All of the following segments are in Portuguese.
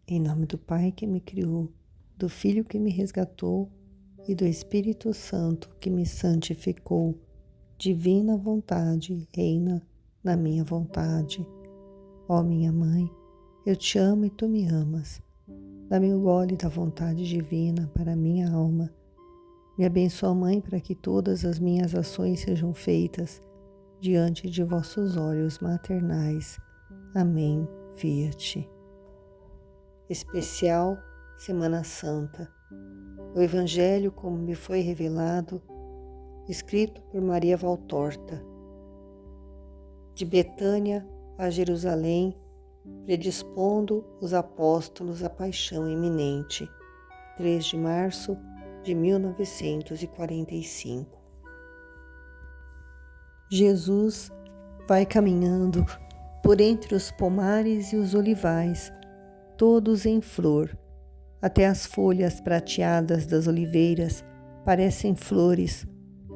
Em nome do Pai que me criou, do Filho que me resgatou e do Espírito Santo que me santificou, divina vontade reina na minha vontade. Ó minha Mãe, eu te amo e tu me amas. Dá-me o gole da vontade divina para a minha alma. Me abençoa, Mãe, para que todas as minhas ações sejam feitas diante de vossos olhos maternais. Amém. Fiat. Especial Semana Santa. O Evangelho, como me foi revelado, escrito por Maria Valtorta. De Betânia a Jerusalém, predispondo os apóstolos à paixão iminente. 3 de março de 1945. Jesus vai caminhando por entre os pomares e os olivais, todos em flor. Até as folhas prateadas das oliveiras parecem flores,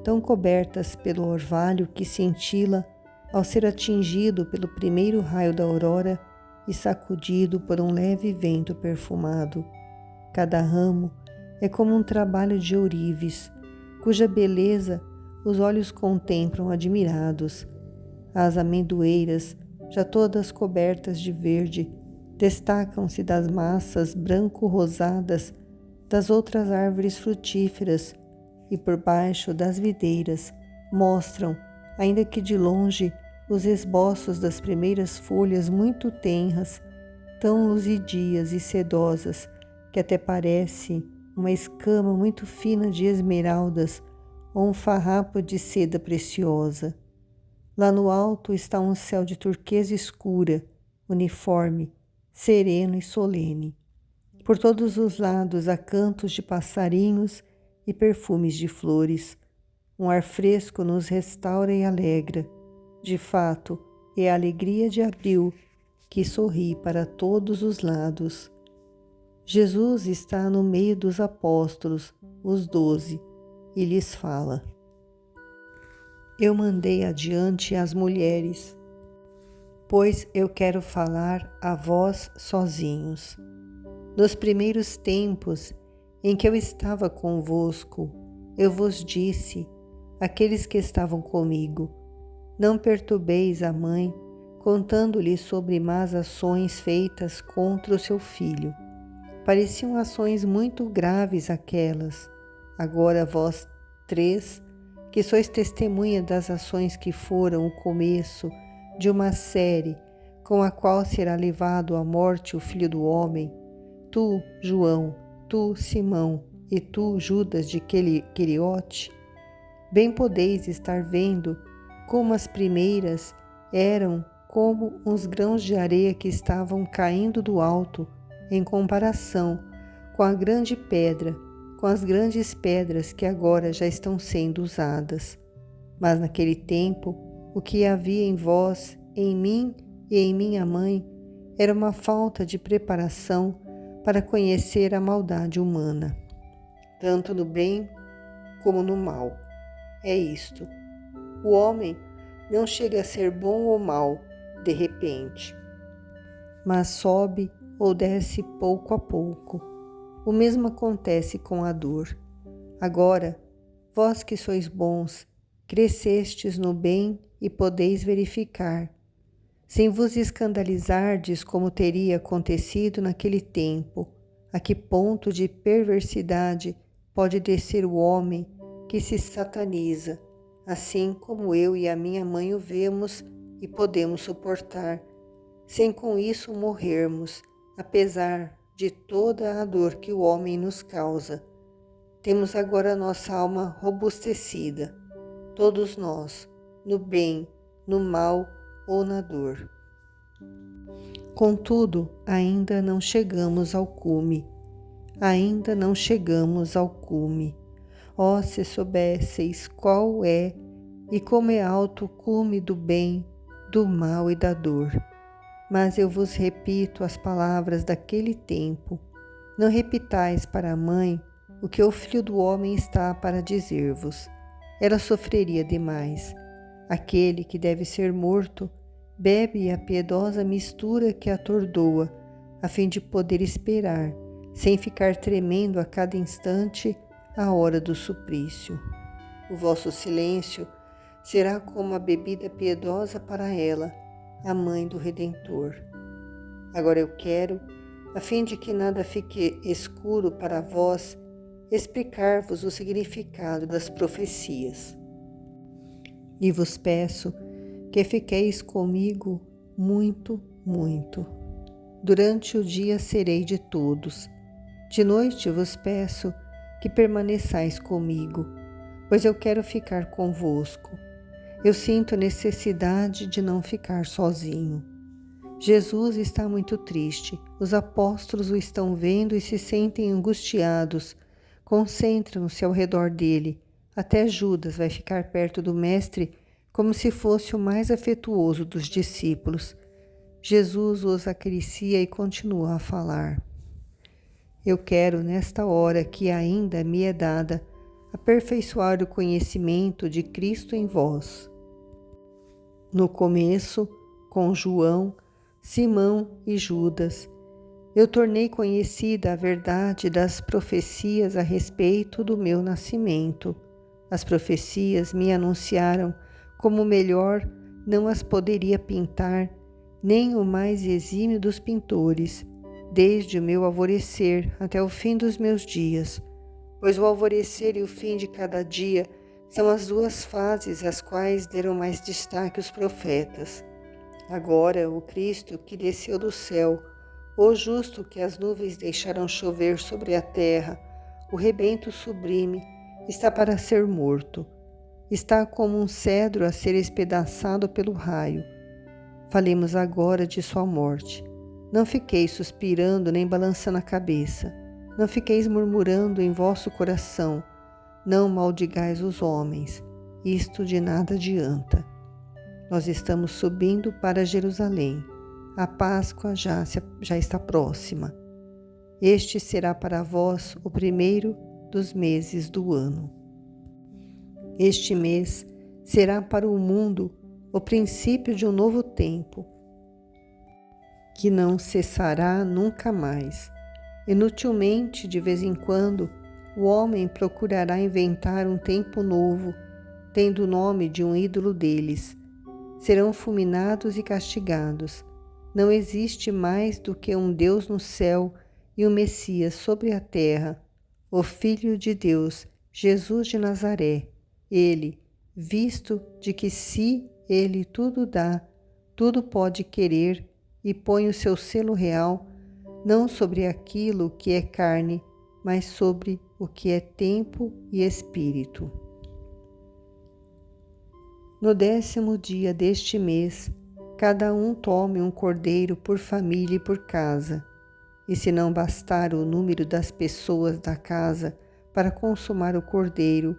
tão cobertas pelo orvalho que cintila ao ser atingido pelo primeiro raio da aurora e sacudido por um leve vento perfumado. Cada ramo é como um trabalho de ourives, cuja beleza os olhos contemplam admirados. As amendoeiras, já todas cobertas de verde, destacam-se das massas branco-rosadas das outras árvores frutíferas e por baixo das videiras mostram, ainda que de longe, os esboços das primeiras folhas muito tenras, tão luzidias e sedosas que até parece uma escama muito fina de esmeraldas ou um farrapo de seda preciosa. Lá no alto está um céu de turquesa escura, uniforme, sereno e solene. Por todos os lados há cantos de passarinhos e perfumes de flores. Um ar fresco nos restaura e alegra. De fato, é a alegria de abril que sorri para todos os lados. Jesus está no meio dos apóstolos, os 12, e lhes fala: Eu mandei adiante as mulheres, pois eu quero falar a vós sozinhos. Nos primeiros tempos em que eu estava convosco, eu vos disse, aqueles que estavam comigo, não perturbeis a mãe, contando-lhe sobre más ações feitas contra o seu filho. Pareciam ações muito graves aquelas. Agora vós 3, que sois testemunha das ações que foram o começo de uma série com a qual será levado à morte o Filho do Homem, tu, João, tu, Simão, e tu, Judas de Queriote, bem podeis estar vendo como as primeiras eram como uns grãos de areia que estavam caindo do alto, em comparação com a grande pedra, com as grandes pedras que agora já estão sendo usadas. Mas naquele tempo, o que havia em vós, em mim e em minha mãe, era uma falta de preparação para conhecer a maldade humana, tanto no bem como no mal. É isto: o homem não chega a ser bom ou mau de repente, mas sobe ou desce pouco a pouco. O mesmo acontece com a dor. Agora, vós que sois bons, crescestes no bem e podeis verificar, sem vos escandalizardes como teria acontecido naquele tempo, a que ponto de perversidade pode descer o homem que se sataniza, assim como eu e a minha mãe o vemos e podemos suportar, sem com isso morrermos, apesar de toda a dor que o homem nos causa. Temos agora nossa alma robustecida, todos nós, no bem, no mal ou na dor. Contudo, ainda não chegamos ao cume. Ainda não chegamos ao cume. Ó, se soubesseis qual é e como é alto o cume do bem, do mal e da dor. Mas eu vos repito as palavras daquele tempo. Não repitais para a mãe o que o Filho do Homem está para dizer-vos. Ela sofreria demais. Aquele que deve ser morto bebe a piedosa mistura que atordoa, a fim de poder esperar, sem ficar tremendo a cada instante, a hora do suplício. O vosso silêncio será como a bebida piedosa para ela, a mãe do Redentor. Agora eu quero, a fim de que nada fique escuro para vós, explicar-vos o significado das profecias. E vos peço que fiqueis comigo muito, muito. Durante o dia serei de todos. De noite vos peço que permaneçais comigo, pois eu quero ficar convosco. Eu sinto necessidade de não ficar sozinho. Jesus está muito triste. Os apóstolos o estão vendo e se sentem angustiados. Concentram-se ao redor dele. Até Judas vai ficar perto do Mestre como se fosse o mais afetuoso dos discípulos. Jesus os acaricia e continua a falar. Eu quero, nesta hora que ainda me é dada, aperfeiçoar o conhecimento de Cristo em vós. No começo, com João, Simão e Judas, eu tornei conhecida a verdade das profecias a respeito do meu nascimento. As profecias me anunciaram como melhor não as poderia pintar nem o mais exímio dos pintores, desde o meu alvorecer até o fim dos meus dias, pois o alvorecer e o fim de cada dia são as duas fases às quais deram mais destaque os profetas. Agora, o Cristo que desceu do céu, o justo que as nuvens deixaram chover sobre a terra, o rebento sublime, está para ser morto. Está como um cedro a ser espedaçado pelo raio. Falemos agora de sua morte. Não fiqueis suspirando nem balançando a cabeça. Não fiqueis murmurando em vosso coração. Não maldigais os homens. Isto de nada adianta. Nós estamos subindo para Jerusalém. A Páscoa já está próxima. Este será para vós o primeiro dos meses do ano. Este mês será para o mundo o princípio de um novo tempo, que não cessará nunca mais. Inutilmente, de vez em quando, o homem procurará inventar um tempo novo, tendo o nome de um ídolo deles. Serão fulminados e castigados. Não existe mais do que um Deus no céu e um Messias sobre a terra, o Filho de Deus, Jesus de Nazaré. Ele, visto de que se ele tudo dá, tudo pode querer e põe o seu selo real, não sobre aquilo que é carne, mas sobre o que é tempo e espírito. No 10º dia deste mês, cada um tome um cordeiro por família e por casa, e se não bastar o número das pessoas da casa para consumar o cordeiro,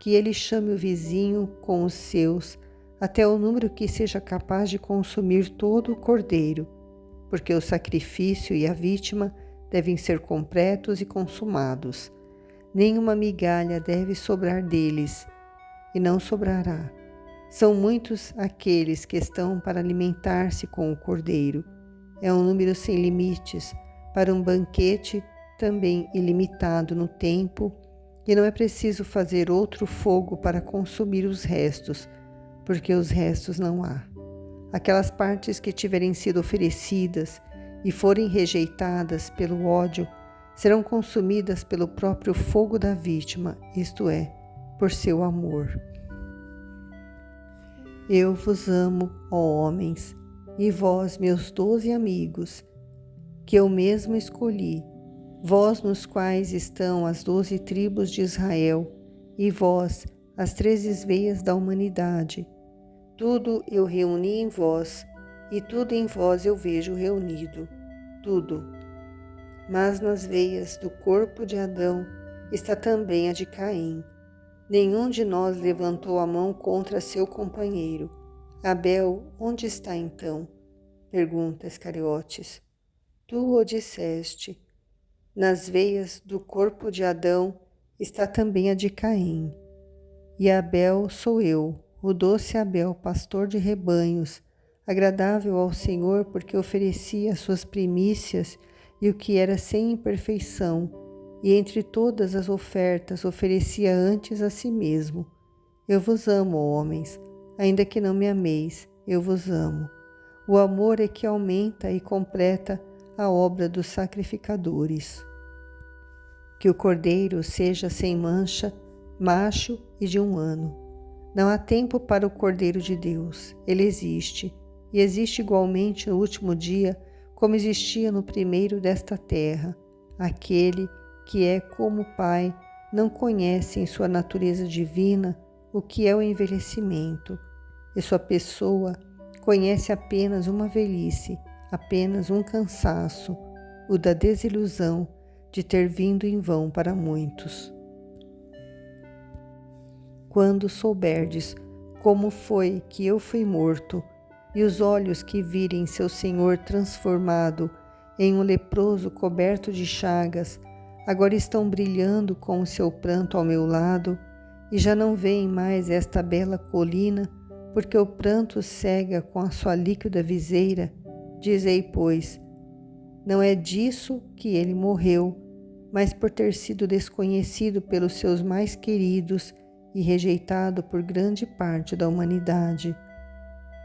que ele chame o vizinho com os seus, até o número que seja capaz de consumir todo o cordeiro, porque o sacrifício e a vítima devem ser completos e consumados. Nenhuma migalha deve sobrar deles, e não sobrará. São muitos aqueles que estão para alimentar-se com o cordeiro. É um número sem limites, para um banquete também ilimitado no tempo, e não é preciso fazer outro fogo para consumir os restos, porque os restos não há. Aquelas partes que tiverem sido oferecidas e forem rejeitadas pelo ódio, serão consumidas pelo próprio fogo da vítima, isto é, por seu amor. Eu vos amo, ó homens, e vós, meus 12 amigos, que eu mesmo escolhi, vós nos quais estão as 12 tribos de Israel, e vós, as 13 veias da humanidade. Tudo eu reuni em vós, e tudo em vós eu vejo reunido, tudo. Mas nas veias do corpo de Adão está também a de Caim. Nenhum de nós levantou a mão contra seu companheiro. Abel, onde está então? Pergunta Iscariotes. Tu o disseste. Nas veias do corpo de Adão está também a de Caim. E Abel sou eu, o doce Abel, pastor de rebanhos, agradável ao Senhor porque oferecia as suas primícias e o que era sem imperfeição, e entre todas as ofertas oferecia antes a si mesmo. Eu vos amo, homens, ainda que não me ameis, eu vos amo. O amor é que aumenta e completa a obra dos sacrificadores. Que o cordeiro seja sem mancha, macho e de 1 ano. Não há tempo para o Cordeiro de Deus, ele existe, e existe igualmente no último dia, como existia no primeiro desta terra. Aquele que é como o Pai não conhece em sua natureza divina o que é o envelhecimento, e sua pessoa conhece apenas uma velhice, apenas um cansaço, o da desilusão de ter vindo em vão para muitos. Quando souberdes como foi que eu fui morto, e os olhos que virem seu Senhor transformado em um leproso coberto de chagas, agora estão brilhando com o seu pranto ao meu lado, e já não veem mais esta bela colina, porque o pranto cega com a sua líquida viseira, dizei, pois, não é disso que ele morreu, mas por ter sido desconhecido pelos seus mais queridos e rejeitado por grande parte da humanidade.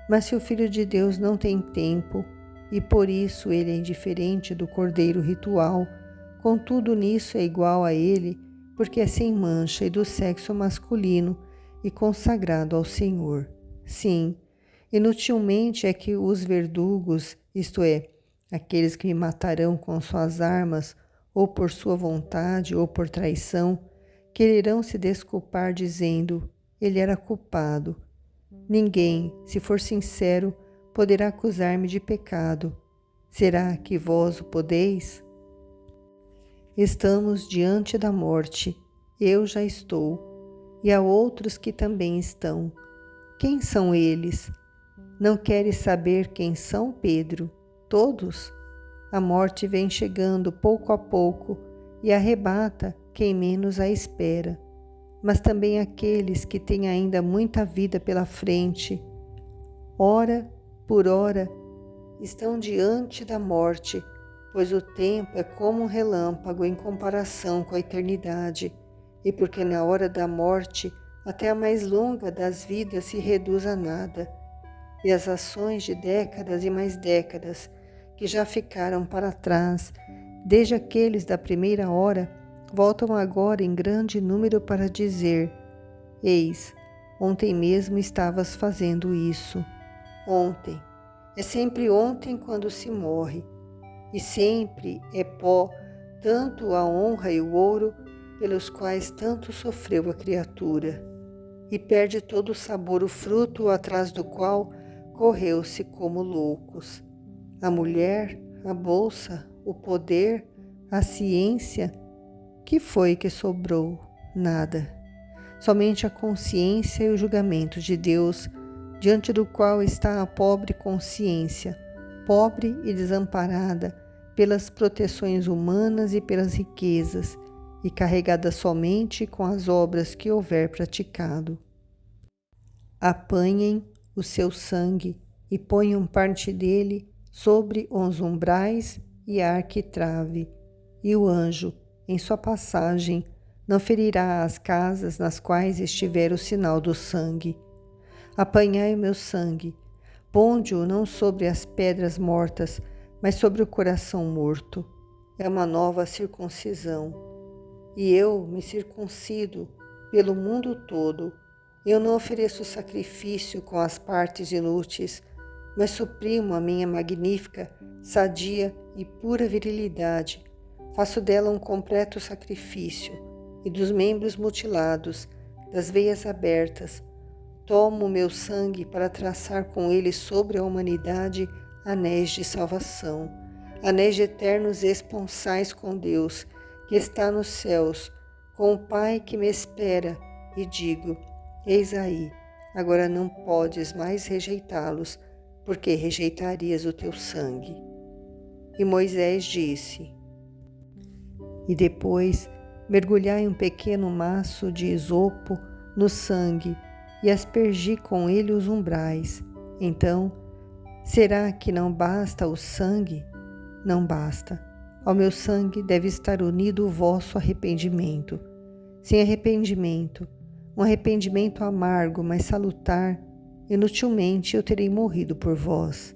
Mas se o Filho de Deus não tem tempo, e por isso ele é indiferente do cordeiro ritual, contudo nisso é igual a ele, porque é sem mancha e do sexo masculino e consagrado ao Senhor. Sim, inutilmente é que os verdugos, isto é, aqueles que me matarão com suas armas, ou por sua vontade, ou por traição, quererão se desculpar dizendo, ele era culpado. Ninguém, se for sincero, poderá acusar-me de pecado. Será que vós o podeis? Estamos diante da morte, eu já estou, e há outros que também estão. Quem são eles? Não queres saber quem são, Pedro? Todos? A morte vem chegando pouco a pouco e arrebata quem menos a espera. Mas também aqueles que têm ainda muita vida pela frente, hora por hora, estão diante da morte, pois o tempo é como um relâmpago em comparação com a eternidade, e porque na hora da morte até a mais longa das vidas se reduz a nada, e as ações de décadas e mais décadas que já ficaram para trás, desde aqueles da primeira hora, voltam agora em grande número para dizer, eis, ontem mesmo estavas fazendo isso. Ontem. É sempre ontem quando se morre, e sempre é pó tanto a honra e o ouro pelos quais tanto sofreu a criatura, e perde todo o sabor o fruto atrás do qual correu-se como loucos. A mulher, a bolsa, o poder, a ciência, que foi que sobrou? Nada. Somente a consciência e o julgamento de Deus, diante do qual está a pobre consciência, pobre e desamparada pelas proteções humanas e pelas riquezas, e carregada somente com as obras que houver praticado. Apanhem o seu sangue e ponham parte dele sobre os umbrais e a arquitrave, e o anjo, em sua passagem, não ferirá as casas nas quais estiver o sinal do sangue. Apanhai o meu sangue, ponde-o não sobre as pedras mortas, mas sobre o coração morto. É uma nova circuncisão. E eu me circuncido pelo mundo todo. Eu não ofereço sacrifício com as partes inúteis, mas suprimo a minha magnífica, sadia e pura virilidade. Faço dela um completo sacrifício, e dos membros mutilados, das veias abertas, tomo o meu sangue para traçar com ele sobre a humanidade anéis de salvação, anéis de eternos esponsais com Deus, que está nos céus, com o Pai que me espera, e digo, eis aí, agora não podes mais rejeitá-los, porque rejeitarias o teu sangue. E Moisés disse, e depois mergulhai um pequeno maço de isopo no sangue, e aspergi com ele os umbrais. Então Será que não basta o sangue? Não basta. Ao meu sangue deve estar unido o vosso arrependimento. Sem arrependimento, um arrependimento amargo, mas salutar, inutilmente eu terei morrido por vós.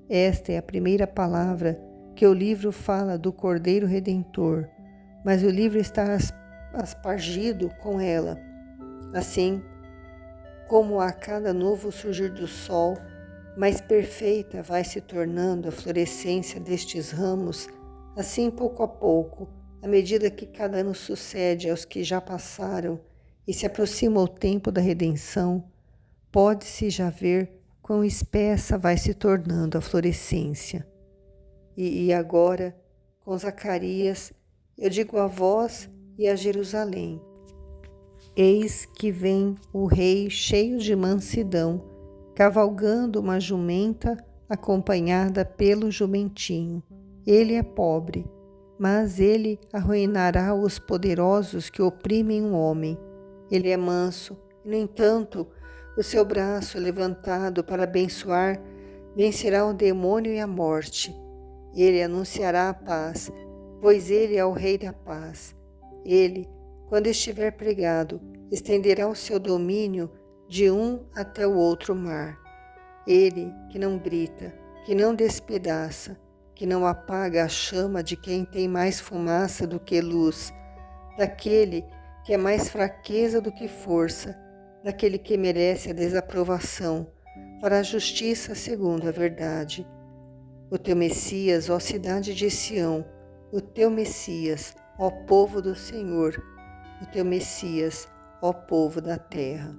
Esta é a primeira palavra que o livro fala do Cordeiro Redentor, mas o livro está aspargido com ela. Assim como a cada novo surgir do sol, mais perfeita vai se tornando a florescência destes ramos, assim pouco a pouco, à medida que cada ano sucede aos que já passaram e se aproxima o tempo da redenção, pode-se já ver quão espessa vai se tornando a florescência. E agora, com Zacarias, eu digo a vós e a Jerusalém: eis que vem o rei cheio de mansidão, cavalgando uma jumenta acompanhada pelo jumentinho. Ele é pobre, mas ele arruinará os poderosos que oprimem um homem. Ele é manso, e, no entanto, o seu braço levantado para abençoar vencerá o demônio e a morte. Ele anunciará a paz, pois ele é o Rei da paz. Ele, quando estiver pregado, estenderá o seu domínio de um até o outro mar. Ele que não grita, que não despedaça, que não apaga a chama de quem tem mais fumaça do que luz, daquele que é mais fraqueza do que força, daquele que merece a desaprovação, fará justiça segundo a verdade. O teu Messias, ó cidade de Sião, o teu Messias, ó povo do Senhor, o teu Messias, ó povo da terra.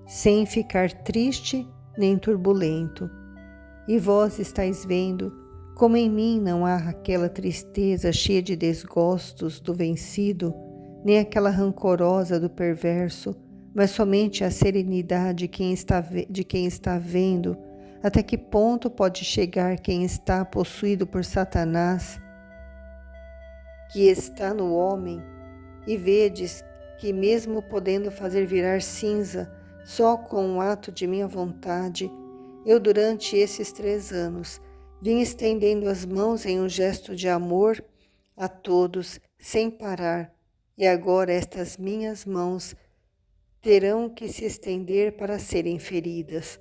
Sem ficar triste nem turbulento. E vós estáis vendo como em mim não há aquela tristeza cheia de desgostos do vencido, nem aquela rancorosa do perverso, mas somente a serenidade de quem está vendo até que ponto pode chegar quem está possuído por Satanás, que está no homem, e vedes que mesmo podendo fazer virar cinza só com um ato de minha vontade, eu durante esses 3 anos vim estendendo as mãos em um gesto de amor a todos, sem parar, e agora estas minhas mãos terão que se estender para serem feridas.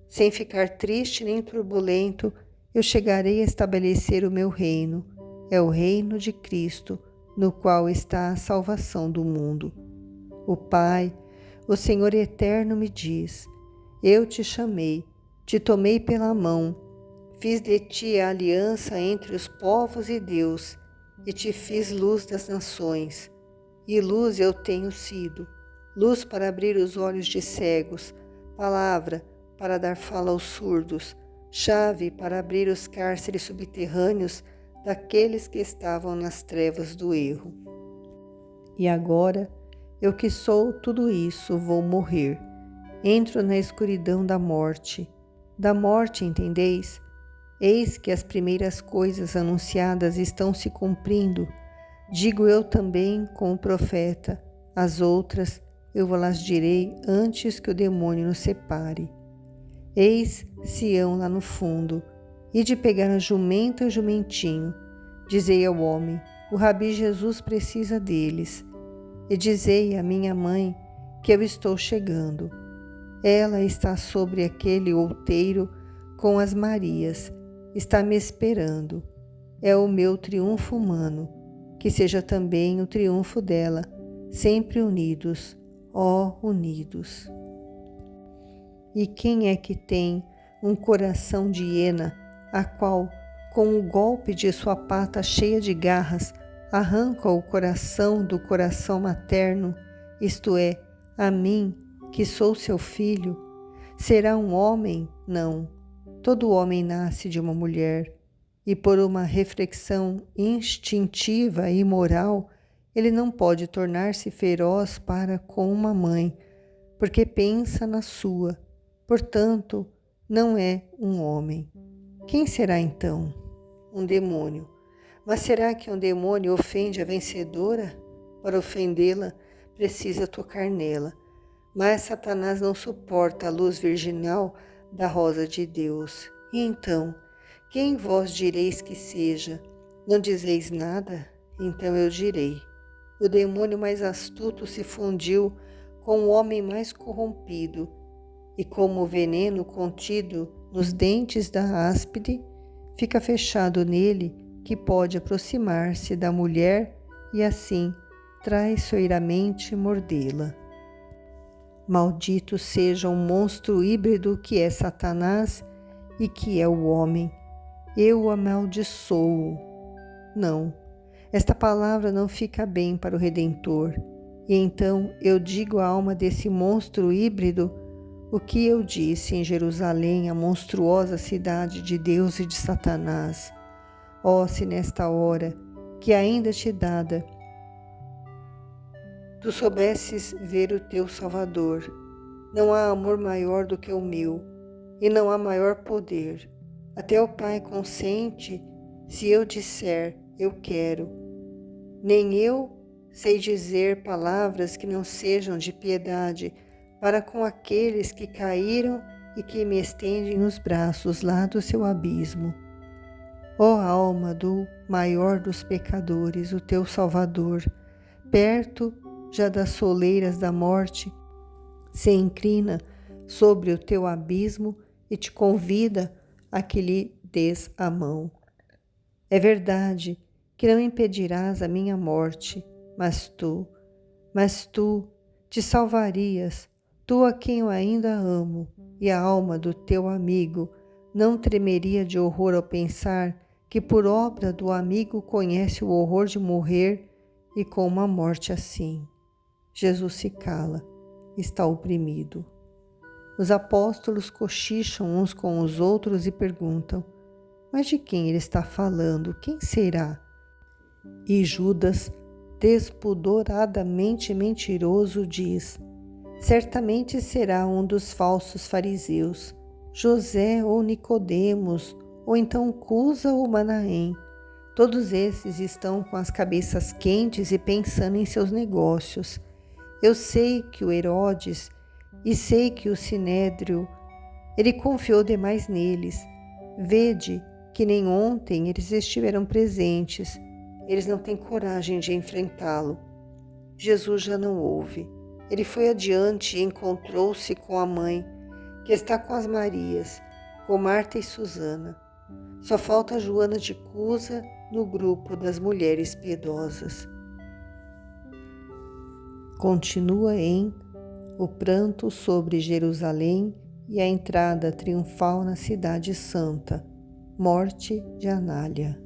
Sem ficar triste nem turbulento, eu chegarei a estabelecer o meu reino. É o reino de Cristo, no qual está a salvação do mundo. O Pai, o Senhor eterno, me diz: eu te chamei, te tomei pela mão, fiz de ti a aliança entre os povos e Deus, e te fiz luz das nações. E luz eu tenho sido, luz para abrir os olhos de cegos, palavra para dar fala aos surdos, chave para abrir os cárceres subterrâneos daqueles que estavam nas trevas do erro. E agora, eu que sou tudo isso, vou morrer. Entro na escuridão da morte. Da morte, entendeis? Eis que as primeiras coisas anunciadas estão se cumprindo. Digo eu também com o profeta, as outras eu vos direi antes que o demônio nos separe. Eis Sião lá no fundo, e de pegar a jumenta e o jumentinho. Dizei ao homem, o Rabi Jesus precisa deles. E dizei à minha mãe que eu estou chegando. Ela está sobre aquele outeiro com as Marias, está me esperando. É o meu triunfo humano, que seja também o triunfo dela, sempre unidos, ó unidos. E quem é que tem um coração de hiena, a qual, com o golpe de sua pata cheia de garras, arranca o coração do coração materno, isto é, a mim, que sou seu filho? Será um homem? Não. Todo homem nasce de uma mulher, e por uma reflexão instintiva e moral, ele não pode tornar-se feroz para com uma mãe, porque pensa na sua. Portanto, não é um homem. Quem será então? Um demônio. Mas será que um demônio ofende a vencedora? Para ofendê-la, precisa tocar nela. Mas Satanás não suporta a luz virginal da rosa de Deus. E então, quem vós direis que seja? Não dizeis nada? Então eu direi. O demônio mais astuto se fundiu com o homem mais corrompido, e como o veneno contido nos dentes da áspide, fica fechado nele que pode aproximar-se da mulher e assim traiçoeiramente mordê-la. Maldito seja o monstro híbrido que é Satanás e que é o homem. Eu o amaldiçoo. Não, esta palavra não fica bem para o Redentor. E então eu digo à alma desse monstro híbrido o que eu disse em Jerusalém, a monstruosa cidade de Deus e de Satanás. Ó, se nesta hora, que ainda te dada, tu soubesses ver o teu Salvador. Não há amor maior do que o meu, e não há maior poder. Até o Pai consente se eu disser, eu quero. Nem eu sei dizer palavras que não sejam de piedade para com aqueles que caíram e que me estendem os braços lá do seu abismo. Ó alma do maior dos pecadores, o teu Salvador, perto já das soleiras da morte, se inclina sobre o teu abismo e te convida a que lhe des a mão. É verdade que não impedirás a minha morte, mas tu te salvarias, tu a quem eu ainda amo, e a alma do teu amigo não tremeria de horror ao pensar que por obra do amigo conhece o horror de morrer e com uma morte assim. Jesus se cala, está oprimido. Os apóstolos cochicham uns com os outros e perguntam, mas de quem ele está falando? Quem será? E Judas, despudoradamente mentiroso, diz, certamente será um dos falsos fariseus, José ou Nicodemos, ou então Cusa ou Manaém. Todos esses estão com as cabeças quentes e pensando em seus negócios. Eu sei que o Herodes e sei que o Sinédrio, ele confiou demais neles. Vede que nem ontem eles estiveram presentes. Eles não têm coragem de enfrentá-lo. Jesus já não ouve. Ele foi adiante e encontrou-se com a mãe, que está com as Marias, com Marta e Susana. Só falta Joana de Cusa no grupo das mulheres piedosas. Continua em O pranto sobre Jerusalém e a entrada triunfal na cidade santa. Morte de Anália.